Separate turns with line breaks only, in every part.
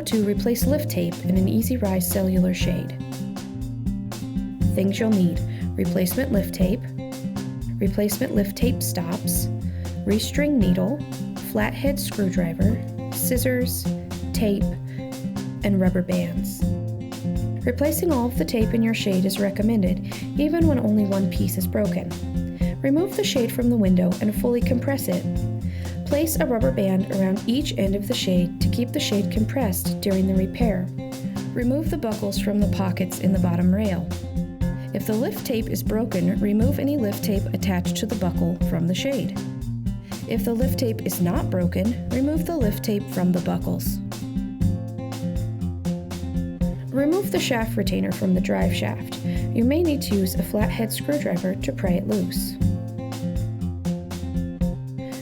to replace lift tape in an EasyRise Cellular shade. Things you'll need: replacement lift tape stops, Restring Needle, flathead screwdriver, scissors, tape, and rubber bands. Replacing all of the tape in your shade is recommended, even when only one piece is broken. Remove the shade from the window and fully compress it. Place a rubber band around each end of the shade to keep the shade compressed during the repair. Remove the buckles from the pockets in the bottom rail. If the lift tape is broken, remove any lift tape attached to the buckle from the shade. If the lift tape is not broken, remove the lift tape from the buckles. Remove the shaft retainer from the drive shaft. You may need to use a flathead screwdriver to pry it loose.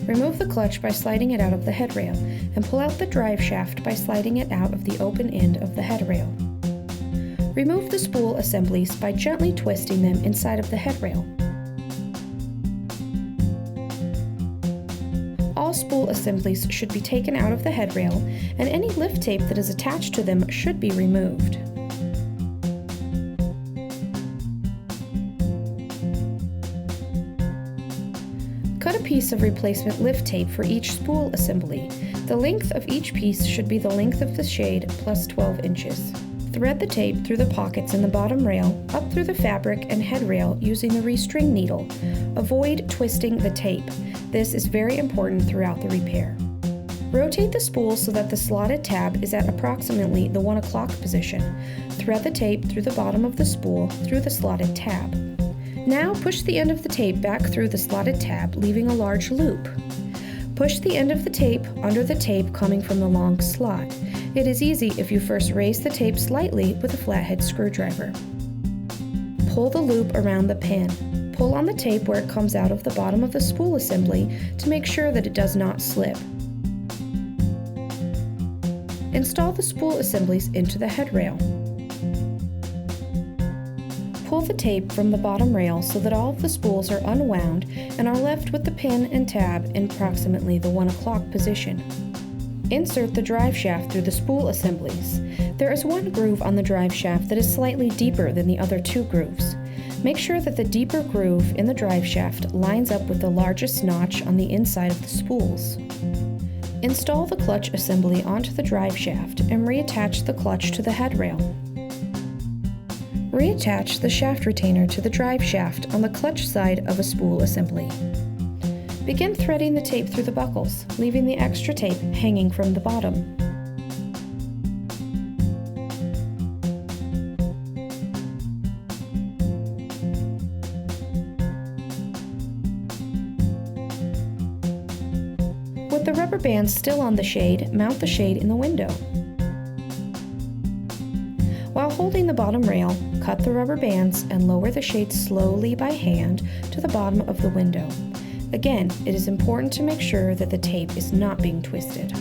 Remove the clutch by sliding it out of the headrail, and pull out the drive shaft by sliding it out of the open end of the headrail. Remove the spool assemblies by gently twisting them inside of the headrail. All spool assemblies should be taken out of the headrail, and any lift tape that is attached to them should be removed. Cut a piece of replacement lift tape for each spool assembly. The length of each piece should be the length of the shade plus 12 inches. Thread the tape through the pockets in the bottom rail, up through the fabric and headrail using the Restring Needle. Avoid twisting the tape. This is very important throughout the repair. Rotate the spool so that the slotted tab is at approximately the 1 o'clock position. Thread the tape through the bottom of the spool through the slotted tab. Now push the end of the tape back through the slotted tab, leaving a large loop. Push the end of the tape under the tape coming from the long slot. It is easy if you first raise the tape slightly with a flathead screwdriver. Pull the loop around the pin. Pull on the tape where it comes out of the bottom of the spool assembly to make sure that it does not slip. Install the spool assemblies into the headrail. Pull the tape from the bottom rail so that all of the spools are unwound and are left with the pin and tab in approximately the 1 o'clock position. Insert the drive shaft through the spool assemblies. There is one groove on the drive shaft that is slightly deeper than the other two grooves. Make sure that the deeper groove in the drive shaft lines up with the largest notch on the inside of the spools. Install the clutch assembly onto the drive shaft and reattach the clutch to the headrail. Reattach the shaft retainer to the drive shaft on the clutch side of a spool assembly. Begin threading the tape through the buckles, leaving the extra tape hanging from the bottom. With the rubber bands still on the shade, mount the shade in the window. While holding the bottom rail, cut the rubber bands and lower the shade slowly by hand to the bottom of the window. Again, it is important to make sure that the tape is not being twisted.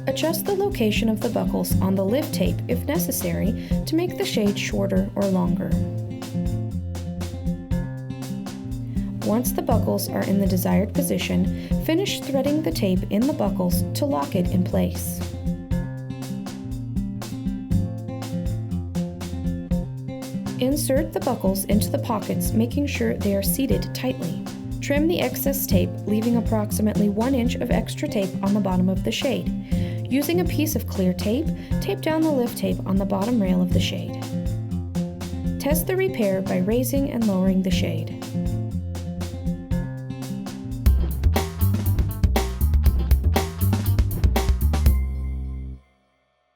Adjust the location of the buckles on the lift tape if necessary to make the shade shorter or longer. Once the buckles are in the desired position, finish threading the tape in the buckles to lock it in place. Insert the buckles into the pockets, making sure they are seated tightly. Trim the excess tape, leaving approximately 1 inch of extra tape on the bottom of the shade. Using a piece of clear tape, tape down the lift tape on the bottom rail of the shade. Test the repair by raising and lowering the shade.